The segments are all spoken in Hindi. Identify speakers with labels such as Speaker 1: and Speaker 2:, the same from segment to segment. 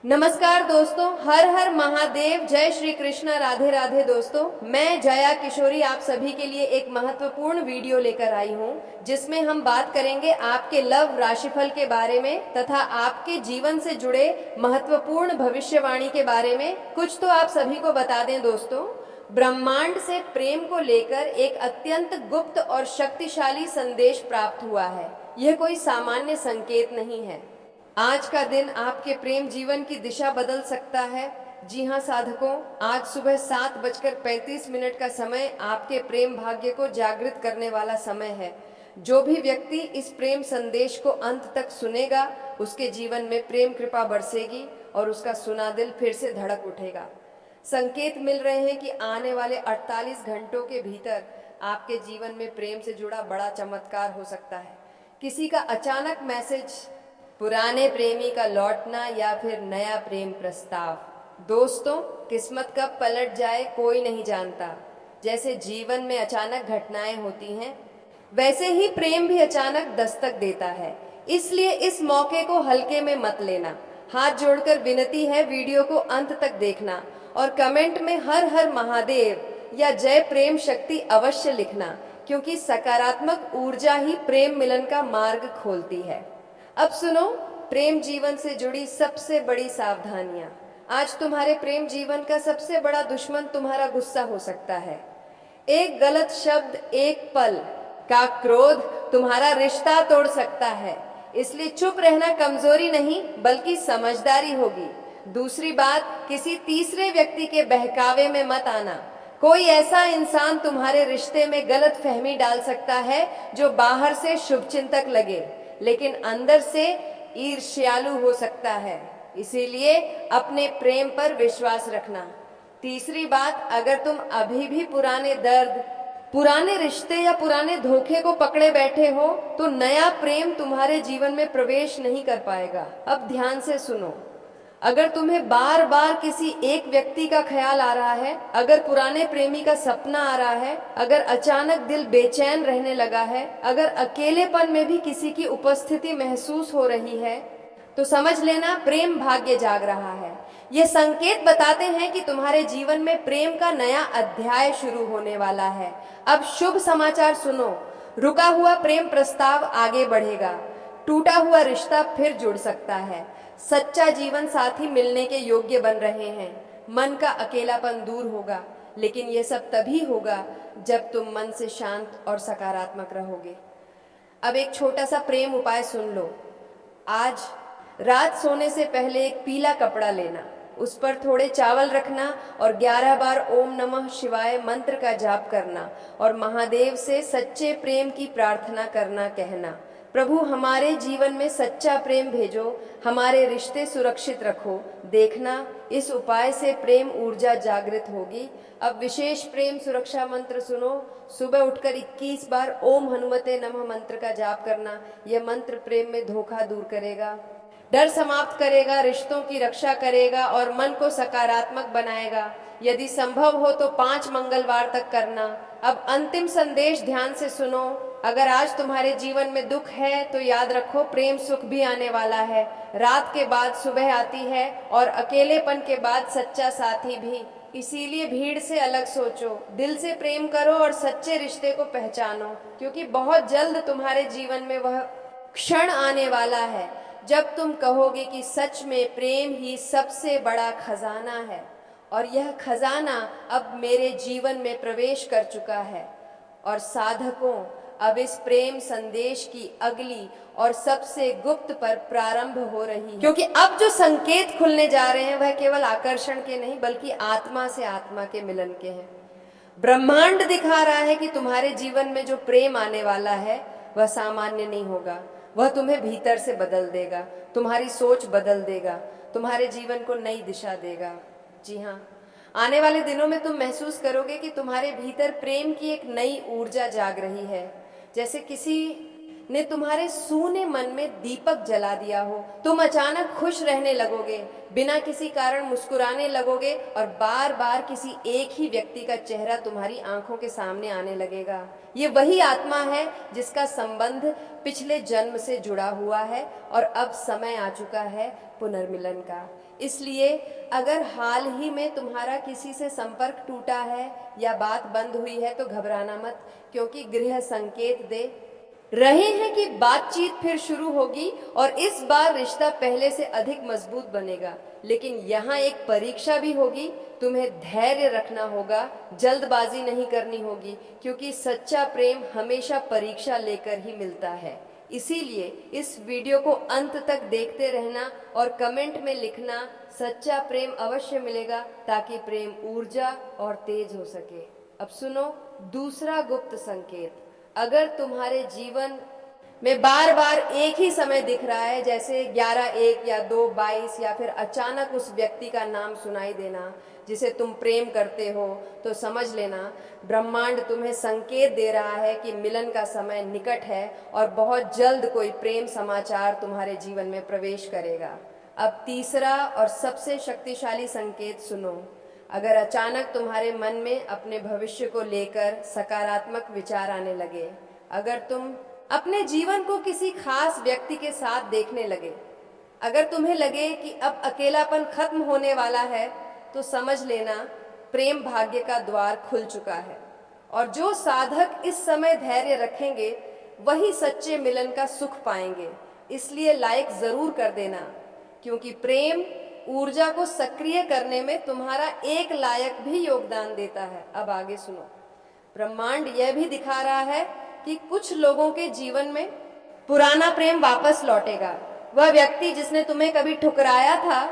Speaker 1: नमस्कार दोस्तों, हर हर महादेव, जय श्री कृष्ण, राधे राधे। दोस्तों, मैं जया किशोरी आप सभी के लिए एक महत्वपूर्ण वीडियो लेकर आई हूं, जिसमें हम बात करेंगे आपके लव राशिफल के बारे में तथा आपके जीवन से जुड़े महत्वपूर्ण भविष्यवाणी के बारे में। कुछ तो आप सभी को बता दें दोस्तों, ब्रह्मांड से प्रेम को लेकर एक अत्यंत गुप्त और शक्तिशाली संदेश प्राप्त हुआ है। यह कोई सामान्य संकेत नहीं है। आज का दिन आपके प्रेम जीवन की दिशा बदल सकता है। जी हाँ साधकों, आज सुबह 7:35 का समय आपके प्रेम भाग्य को जागृत करने वाला समय है। जो भी व्यक्ति इस प्रेम संदेश को अंत तक सुनेगा, उसके जीवन में प्रेम कृपा बरसेगी और उसका सुना दिल फिर से धड़क उठेगा। संकेत मिल रहे हैं कि आने वाले 48 घंटों के भीतर आपके जीवन में प्रेम से जुड़ा बड़ा चमत्कार हो सकता है। किसी का अचानक मैसेज, पुराने प्रेमी का लौटना या फिर नया प्रेम प्रस्ताव। दोस्तों, किस्मत कब पलट जाए कोई नहीं जानता। जैसे जीवन में अचानक घटनाएं होती हैं, वैसे ही प्रेम भी अचानक दस्तक देता है। इसलिए इस मौके को हल्के में मत लेना। हाथ जोड़कर विनती है, वीडियो को अंत तक देखना और कमेंट में हर हर महादेव या जय प्रेम शक्ति अवश्य लिखना, क्योंकि सकारात्मक ऊर्जा ही प्रेम मिलन का मार्ग खोलती है। अब सुनो प्रेम जीवन से जुड़ी सबसे बड़ी सावधानियां। आज तुम्हारे प्रेम जीवन का सबसे बड़ा दुश्मन तुम्हारा गुस्सा हो सकता है। एक गलत शब्द, एक पल का क्रोध तुम्हारा रिश्ता तोड़ सकता है। इसलिए चुप रहना कमजोरी नहीं बल्कि समझदारी होगी। दूसरी बात, किसी तीसरे व्यक्ति के बहकावे में मत आना। कोई ऐसा इंसान तुम्हारे रिश्ते में गलत फहमी डाल सकता है जो बाहर से शुभचिंतक लगे लेकिन अंदर से ईर्ष्यालु हो सकता है। इसीलिए अपने प्रेम पर विश्वास रखना। तीसरी बात, अगर तुम अभी भी पुराने दर्द, पुराने रिश्ते या पुराने धोखे को पकड़े बैठे हो तो नया प्रेम तुम्हारे जीवन में प्रवेश नहीं कर पाएगा। अब ध्यान से सुनो। अगर तुम्हें बार बार किसी एक व्यक्ति का ख्याल आ रहा है, अगर पुराने प्रेमी का सपना आ रहा है, अगर अचानक दिल बेचैन रहने लगा है, अगर अकेलेपन में भी किसी की उपस्थिति महसूस हो रही है, तो समझ लेना प्रेम भाग्य जाग रहा है। ये संकेत बताते हैं कि तुम्हारे जीवन में प्रेम का नया अध्याय शुरू होने वाला है। अब शुभ समाचार सुनो, रुका हुआ प्रेम प्रस्ताव आगे बढ़ेगा। टूटा हुआ रिश्ता फिर जुड़ सकता है। सच्चा जीवन साथी मिलने के योग्य बन रहे हैं। मन का अकेलापन दूर होगा, लेकिन यह सब तभी होगा जब तुम मन से शांत और सकारात्मक रहोगे। अब एक छोटा सा प्रेम उपाय सुन लो। आज रात सोने से पहले एक पीला कपड़ा लेना, उस पर थोड़े चावल रखना और 11 बार ओम नमः शिवाय मंत्र का जाप करना और महादेव से सच्चे प्रेम की प्रार्थना करना, कहना, प्रभु हमारे जीवन में सच्चा प्रेम भेजो, हमारे रिश्ते सुरक्षित रखो। देखना इस उपाय से प्रेम ऊर्जा जागृत होगी। अब विशेष प्रेम सुरक्षा मंत्र सुनो। सुबह उठकर 21 बार ओम हनुमते नमः मंत्र का जाप करना। यह मंत्र प्रेम में धोखा दूर करेगा, डर समाप्त करेगा, रिश्तों की रक्षा करेगा और मन को सकारात्मक बनाएगा। यदि संभव हो तो 5 मंगलवार तक करना। अब अंतिम संदेश ध्यान से सुनो। अगर आज तुम्हारे जीवन में दुख है तो याद रखो, प्रेम सुख भी आने वाला है। रात के बाद सुबह आती है और अकेलेपन के बाद सच्चा साथी भी। इसीलिए भीड़ से अलग सोचो, दिल से प्रेम करो और सच्चे रिश्ते को पहचानो, क्योंकि बहुत जल्द तुम्हारे जीवन में वह क्षण आने वाला है जब तुम कहोगे कि सच में प्रेम ही सबसे बड़ा खजाना है और यह खजाना अब मेरे जीवन में प्रवेश कर चुका है। और साधकों, अब इस प्रेम संदेश की अगली और सबसे गुप्त पर प्रारंभ हो रही है, क्योंकि अब जो संकेत खुलने जा रहे हैं वह केवल आकर्षण के नहीं बल्कि आत्मा से आत्मा के मिलन के हैं। ब्रह्मांड दिखा रहा है कि तुम्हारे जीवन में जो प्रेम आने वाला है वह सामान्य नहीं होगा। वह तुम्हें भीतर से बदल देगा, तुम्हारी सोच बदल देगा, तुम्हारे जीवन को नई दिशा देगा। जी हाँ, आने वाले दिनों में तुम महसूस करोगे कि तुम्हारे भीतर प्रेम की एक नई ऊर्जा जाग रही है, जैसे किसी ने तुम्हारे सूने मन में दीपक जला दिया हो। तुम अचानक खुश रहने लगोगे, बिना किसी कारण मुस्कुराने लगोगे और बार बार किसी एक ही व्यक्ति का चेहरा तुम्हारी आंखों के सामने आने लगेगा। ये वही आत्मा है जिसका संबंध पिछले जन्म से जुड़ा हुआ है और अब समय आ चुका है पुनर्मिलन का। इसलिए अगर हाल ही में तुम्हारा किसी से संपर्क टूटा है या बात बंद हुई है तो घबराना मत, क्योंकि गृह संकेत दे रहे हैं कि बातचीत फिर शुरू होगी और इस बार रिश्ता पहले से अधिक मजबूत बनेगा। लेकिन यहाँ एक परीक्षा भी होगी, तुम्हें धैर्य रखना होगा, जल्दबाजी नहीं करनी होगी, क्योंकि सच्चा प्रेम हमेशा परीक्षा लेकर ही मिलता है। इसीलिए इस वीडियो को अंत तक देखते रहना और कमेंट में लिखना सच्चा प्रेम अवश्य मिलेगा, ताकि प्रेम ऊर्जा और तेज हो सके। अब सुनो दूसरा गुप्त संकेत। अगर तुम्हारे जीवन में बार बार एक ही समय दिख रहा है, जैसे 11:01 या 2:22, या फिर अचानक उस व्यक्ति का नाम सुनाई देना जिसे तुम प्रेम करते हो, तो समझ लेना ब्रह्मांड तुम्हें संकेत दे रहा है कि मिलन का समय निकट है और बहुत जल्द कोई प्रेम समाचार तुम्हारे जीवन में प्रवेश करेगा। अब तीसरा और सबसे शक्तिशाली संकेत सुनो। अगर अचानक तुम्हारे मन में अपने भविष्य को लेकर सकारात्मक विचार आने लगे, अगर तुम अपने जीवन को किसी खास व्यक्ति के साथ देखने लगे, अगर तुम्हें लगे कि अब अकेलापन खत्म होने वाला है, तो समझ लेना प्रेम भाग्य का द्वार खुल चुका है। और जो साधक इस समय धैर्य रखेंगे वही सच्चे मिलन का सुख पाएंगे। इसलिए लाइक जरूर कर देना, क्योंकि प्रेम ऊर्जा को सक्रिय करने में तुम्हारा एक लायक भी योगदान देता है। अब आगे सुनो। ब्रह्मांड यह भी दिखा रहा है कि कुछ लोगों के जीवन में पुराना प्रेम वापस लौटेगा। वह व्यक्ति जिसने तुम्हें कभी ठुकराया था,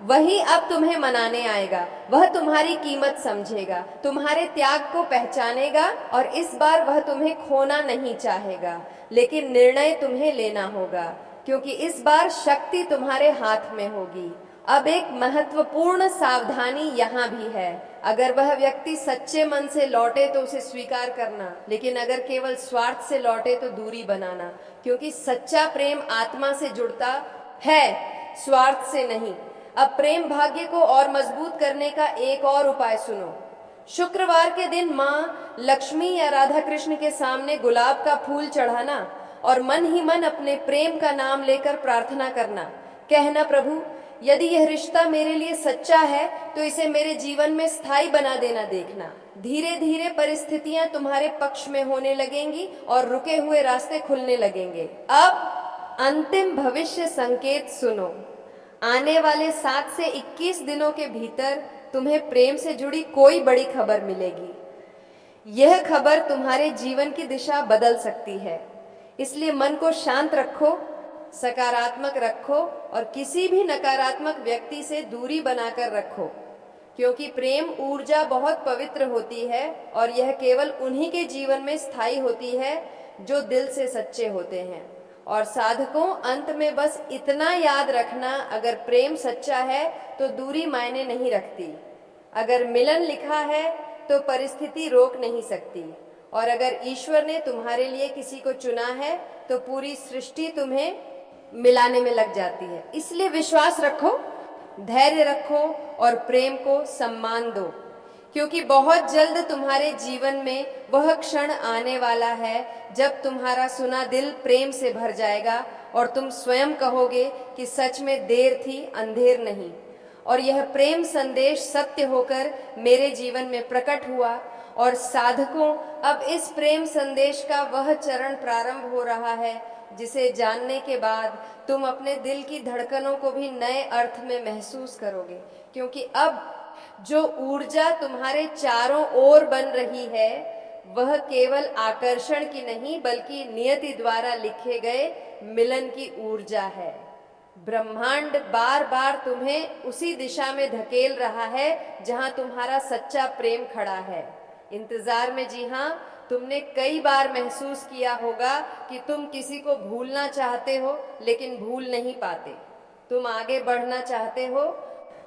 Speaker 1: वही अब तुम्हें मनाने आएगा। वह तुम्हारी कीमत समझेगा, तुम्हारे त्याग को पहचानेगा, और इस बार वह तुम्हें खोना नहीं चाहेगा। लेकिन निर्णय तुम्हें लेना होगा, क्योंकि इस बार शक्ति तुम्हारे हाथ में होगी। अब एक महत्वपूर्ण सावधानी यहाँ भी है। अगर वह व्यक्ति सच्चे मन से लौटे तो उसे स्वीकार करना, लेकिन अगर केवल स्वार्थ से लौटे तो दूरी बनाना, क्योंकि सच्चा प्रेम आत्मा से जुड़ता है, स्वार्थ से नहीं। अब प्रेम भाग्य को और मजबूत करने का एक और उपाय सुनो। शुक्रवार के दिन माँ लक्ष्मी या राधा कृष्ण के सामने गुलाब का फूल चढ़ाना और मन ही मन अपने प्रेम का नाम लेकर प्रार्थना करना। कहना, प्रभु यदि यह रिश्ता मेरे लिए सच्चा है तो इसे मेरे जीवन में स्थायी बना देना देखना। धीरे धीरे परिस्थितियां तुम्हारे पक्ष में होने लगेंगी और रुके हुए रास्ते खुलने लगेंगे। अब अंतिम भविष्य संकेत सुनो। आने वाले 7 से 21 दिनों के भीतर तुम्हें प्रेम से जुड़ी कोई बड़ी खबर मिलेगी। यह खबर तुम्हारे जीवन की दिशा बदल सकती है। इसलिए मन को शांत रखो, सकारात्मक रखो और किसी भी नकारात्मक व्यक्ति से दूरी बनाकर रखो, क्योंकि प्रेम ऊर्जा बहुत पवित्र होती है और यह केवल उन्हीं के जीवन में स्थायी होती है जो दिल से सच्चे होते हैं। और साधकों, अंत में बस इतना याद रखना, अगर प्रेम सच्चा है तो दूरी मायने नहीं रखती। अगर मिलन लिखा है तो परिस्थिति रोक नहीं सकती। और अगर ईश्वर ने तुम्हारे लिए किसी को चुना है तो पूरी सृष्टि तुम्हें मिलाने में लग जाती है। इसलिए विश्वास रखो, धैर्य रखो और प्रेम को सम्मान दो, क्योंकि बहुत जल्द तुम्हारे जीवन में वह क्षण आने वाला है जब तुम्हारा सुना दिल प्रेम से भर जाएगा और तुम स्वयं कहोगे कि सच में देर थी, अंधेर नहीं। और यह प्रेम संदेश सत्य होकर मेरे जीवन में प्रकट हुआ। और साधकों, अब इस प्रेम संदेश का वह चरण प्रारंभ हो रहा है जिसे जानने के बाद तुम अपने दिल की धड़कनों को भी नए अर्थ में महसूस करोगे, क्योंकि अब जो ऊर्जा तुम्हारे चारों ओर बन रही है वह केवल आकर्षण की नहीं, बल्कि नियति द्वारा लिखे गए मिलन की ऊर्जा है। ब्रह्मांड बार बार तुम्हें उसी दिशा में धकेल रहा है जहां तुम्हारा सच्चा प्रेम खड़ा है। इंतजार में, जी हाँ, तुमने कई बार महसूस किया होगा कि तुम किसी को भूलना चाहते हो लेकिन भूल नहीं पाते। तुम आगे बढ़ना चाहते हो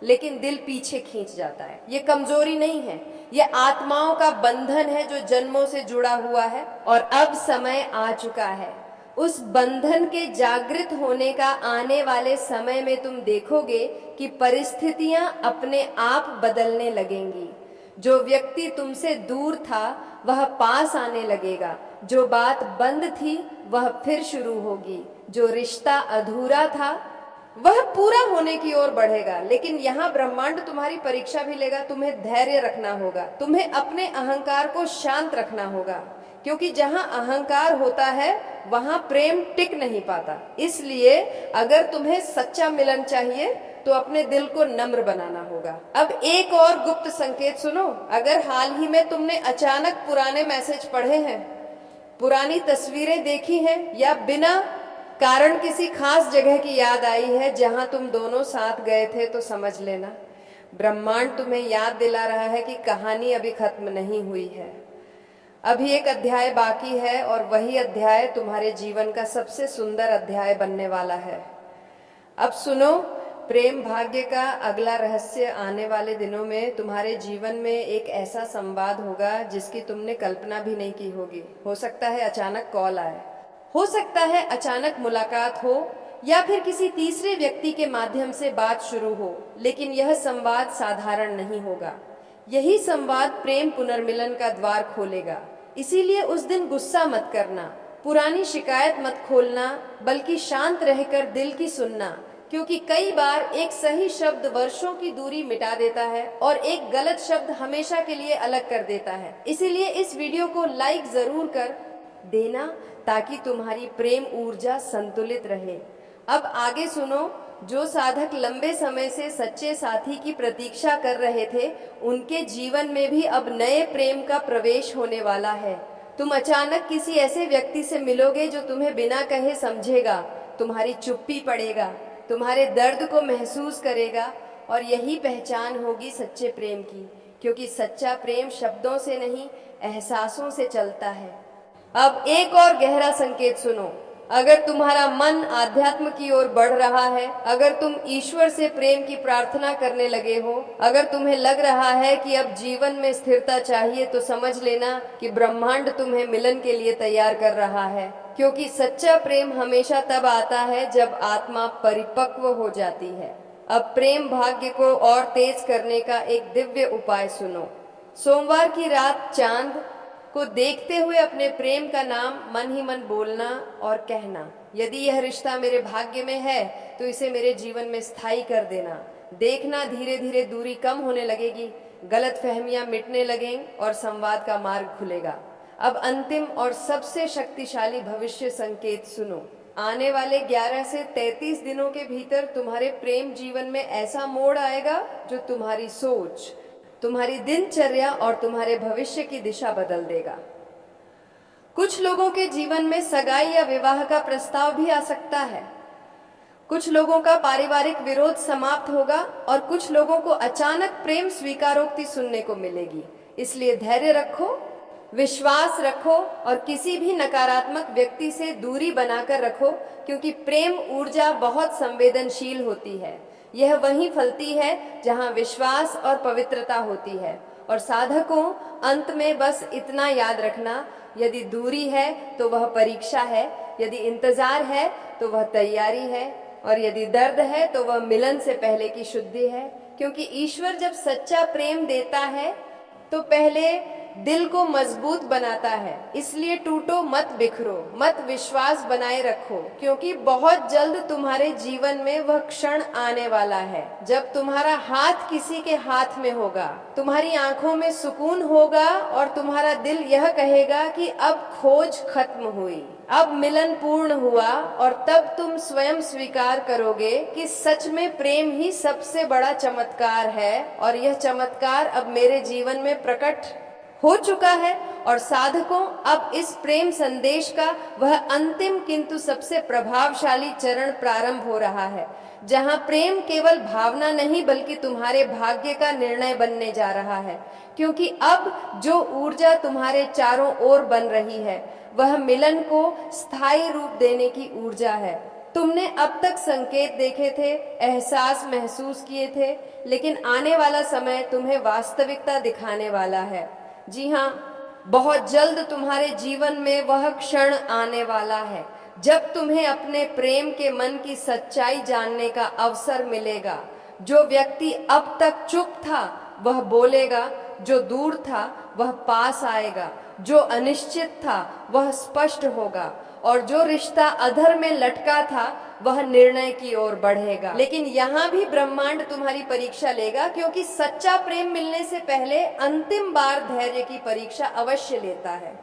Speaker 1: लेकिन दिल पीछे खींच जाता है। ये कमजोरी नहीं है, ये आत्माओं का बंधन है जो जन्मों से जुड़ा हुआ है और अब समय आ चुका है। उस बंधन के जागृत होने का आने वाले समय में तुम देखोगे कि परिस्थितियां अपने आप बदलने लगेंगी। जो व्यक्ति तुमसे दूर था वह पास आने लगेगा, जो बात बंद थी वह फिर शुरू होगी, जो रिश्ता अधूरा था वह पूरा होने की ओर बढ़ेगा। लेकिन यहाँ ब्रह्मांड तुम्हारी परीक्षा भी लेगा। तुम्हें धैर्य रखना होगा, तुम्हें अपने अहंकार को शांत रखना होगा, क्योंकि जहां अहंकार होता है वहां प्रेम टिक नहीं पाता। इसलिए अगर तुम्हें सच्चा मिलन चाहिए तो अपने दिल को नम्र बनाना होगा। अब एक और गुप्त संकेत सुनो। अगर हाल ही में तुमने अचानक पुराने मैसेज पढ़े हैं, पुरानी तस्वीरें देखी हैं, या बिना कारण किसी खास जगह की याद आई है जहां तुम दोनों साथ गए थे, तो समझ लेना ब्रह्मांड तुम्हें याद दिला रहा है कि कहानी अभी खत्म नहीं हुई है। अभी एक अध्याय बाकी है और वही अध्याय तुम्हारे जीवन का सबसे सुंदर अध्याय बनने वाला है। अब सुनो, प्रेम भाग्य का अगला रहस्य आने वाले दिनों में तुम्हारे जीवन में एक ऐसा संवाद होगा जिसकी तुमने कल्पना भी नहीं की होगी। हो सकता है अचानक कॉल आए, हो सकता है अचानक मुलाकात हो, या फिर किसी तीसरे व्यक्ति के माध्यम से बात शुरू हो। लेकिन यह संवाद साधारण नहीं होगा। यही संवाद प्रेम पुनर्मिलन का द्वार खोलेगा। इसीलिए उस दिन गुस्सा मत करना, पुरानी शिकायत मत खोलना, बल्कि शांत रहकर दिल की सुनना, क्योंकि कई बार एक सही शब्द वर्षों की दूरी मिटा देता है और एक गलत शब्द हमेशा के लिए अलग कर देता है। इसीलिए इस वीडियो को लाइक जरूर कर देना ताकि तुम्हारी प्रेम ऊर्जा संतुलित रहे। अब आगे सुनो। जो साधक लंबे समय से सच्चे साथी की प्रतीक्षा कर रहे थे, उनके जीवन में भी अब नए प्रेम का प्रवेश होने वाला है। तुम अचानक किसी ऐसे व्यक्ति से मिलोगे जो तुम्हें बिना कहे समझेगा, तुम्हारी चुप्पी पढ़ेगा, तुम्हारे दर्द को महसूस करेगा, और यही पहचान होगी सच्चे प्रेम की, क्योंकि सच्चा प्रेम शब्दों से नहीं, एहसासों से चलता है। अब एक और गहरा संकेत सुनो। अगर तुम्हारा मन आध्यात्म की ओर बढ़ रहा है, अगर तुम ईश्वर से प्रेम की प्रार्थना करने लगे हो, अगर तुम्हें लग रहा है कि अब जीवन में स्थिरता चाहिए, तो समझ लेना कि ब्रह्मांड तुम्हें मिलन के लिए तैयार कर रहा है। क्योंकि सच्चा प्रेम हमेशा तब आता है जब आत्मा परिपक्व हो जाती है। अब प्रेम भाग्य को और तेज करने का एक दिव्य उपाय सुनो। सोमवार की रात चांद को देखते हुए अपने प्रेम का नाम मन ही मन बोलना और कहना, यदि यह रिश्ता मेरे भाग्य में है तो इसे मेरे जीवन में स्थायी कर देना। देखना धीरे धीरे दूरी कम होने लगेगी, गलतफहमियां मिटने लगेंगी और संवाद का मार्ग खुलेगा। अब अंतिम और सबसे शक्तिशाली भविष्य संकेत सुनो। आने वाले 11 से 33 दिनों के भीतर तुम्हारे प्रेम जीवन में ऐसा मोड़ आएगा जो तुम्हारी सोच, तुम्हारी दिनचर्या और तुम्हारे भविष्य की दिशा बदल देगा। कुछ लोगों के जीवन में सगाई या विवाह का प्रस्ताव भी आ सकता है। कुछ लोगों का पारिवारिक विरोध समाप्त होगा और कुछ लोगों को अचानक प्रेम स्वीकारोक्ति सुनने को मिलेगी। इसलिए धैर्य रखो, विश्वास रखो और किसी भी नकारात्मक व्यक्ति से दूरी बनाकर रखो, क्योंकि प्रेम ऊर्जा बहुत संवेदनशील होती है। यह वहीं फलती है जहां विश्वास और पवित्रता होती है। और साधकों, अंत में बस इतना याद रखना, यदि दूरी है तो वह परीक्षा है, यदि इंतजार है तो वह तैयारी है, और यदि दर्द है तो वह मिलन से पहले की शुद्धि है। क्योंकि ईश्वर जब सच्चा प्रेम देता है तो पहले दिल को मजबूत बनाता है। इसलिए टूटो मत, बिखरो मत, विश्वास बनाए रखो, क्योंकि बहुत जल्द तुम्हारे जीवन में वह क्षण आने वाला है जब तुम्हारा हाथ किसी के हाथ में होगा, तुम्हारी आंखों में सुकून होगा और तुम्हारा दिल यह कहेगा कि अब खोज खत्म हुई, अब मिलन पूर्ण हुआ। और तब तुम स्वयं स्वीकार करोगे कि सच में प्रेम ही सबसे बड़ा चमत्कार है, और यह चमत्कार अब मेरे जीवन में प्रकट हो चुका है। और साधकों, अब इस प्रेम संदेश का वह अंतिम किंतु सबसे प्रभावशाली चरण प्रारंभ हो रहा है, जहां प्रेम केवल भावना नहीं बल्कि तुम्हारे भाग्य का निर्णय बनने जा रहा है। क्योंकि अब जो ऊर्जा तुम्हारे चारों ओर बन रही है वह मिलन को स्थायी रूप देने की ऊर्जा है। तुमने अब तक संकेत देखे थे, एहसास महसूस किए थे, लेकिन आने वाला समय तुम्हें वास्तविकता दिखाने वाला है। जी हाँ, बहुत जल्द तुम्हारे जीवन में वह क्षण आने वाला है जब तुम्हें अपने प्रेम के मन की सच्चाई जानने का अवसर मिलेगा। जो व्यक्ति अब तक चुप था वह बोलेगा, जो दूर था वह पास आएगा, जो अनिश्चित था वह स्पष्ट होगा, और जो रिश्ता अधर में लटका था वह निर्णय की ओर बढ़ेगा। लेकिन यहाँ भी ब्रह्मांड तुम्हारी परीक्षा लेगा, क्योंकि सच्चा प्रेम मिलने से पहले अंतिम बार धैर्य की परीक्षा अवश्य लेता है।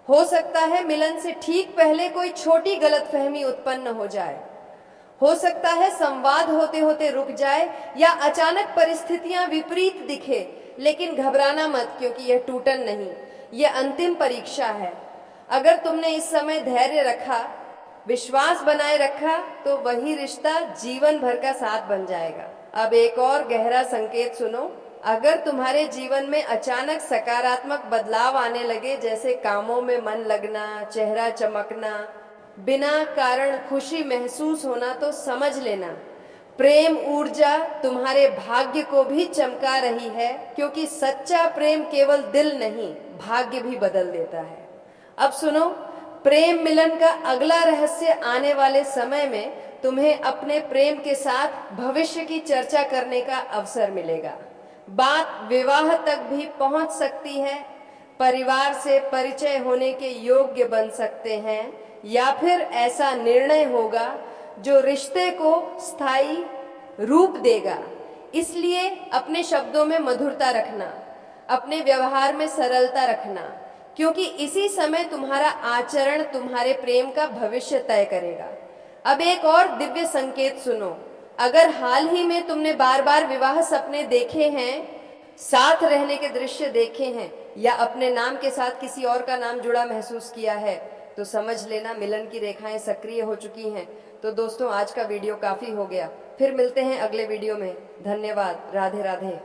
Speaker 1: हो सकता है मिलन से ठीक पहले कोई छोटी गलतफहमी उत्पन्न हो जाए, हो सकता है संवाद होते होते रुक जाए या अचानक परिस्थितियां विपरीत दिखे, लेकिन घबराना मत, क्योंकि यह टूटन नहीं, यह अंतिम परीक्षा है। अगर तुमने इस समय धैर्य रखा, विश्वास बनाए रखा, तो वही रिश्ता जीवन भर का साथ बन जाएगा। अब एक और गहरा संकेत सुनो। अगर तुम्हारे जीवन में अचानक सकारात्मक बदलाव आने लगे, जैसे कामों में मन लगना, चेहरा चमकना, बिना कारण खुशी महसूस होना, तो समझ लेना प्रेम ऊर्जा तुम्हारे भाग्य को भी चमका रही है, क्योंकि सच्चा प्रेम केवल दिल नहीं, भाग्य भी बदल देता है। अब सुनो, प्रेम मिलन का अगला रहस्य आने वाले समय में तुम्हें अपने प्रेम के साथ भविष्य की चर्चा करने का अवसर मिलेगा। बात विवाह तक भी पहुंच सकती है, परिवार से परिचय होने के योग्य बन सकते हैं, या फिर ऐसा निर्णय होगा जो रिश्ते को स्थायी रूप देगा। इसलिए अपने शब्दों में मधुरता रखना, अपने व्यवहार में सरलता रखना, क्योंकि इसी समय तुम्हारा आचरण तुम्हारे प्रेम का भविष्य तय करेगा। अब एक और दिव्य संकेत सुनो। अगर हाल ही में तुमने बार बार विवाह सपने देखे हैं, साथ रहने के दृश्य देखे हैं, या अपने नाम के साथ किसी और का नाम जुड़ा महसूस किया है, तो समझ लेना मिलन की रेखाएं सक्रिय हो चुकी हैं। तो दोस्तों, आज का वीडियो काफी हो गया, फिर मिलते हैं अगले वीडियो में। धन्यवाद। राधे राधे।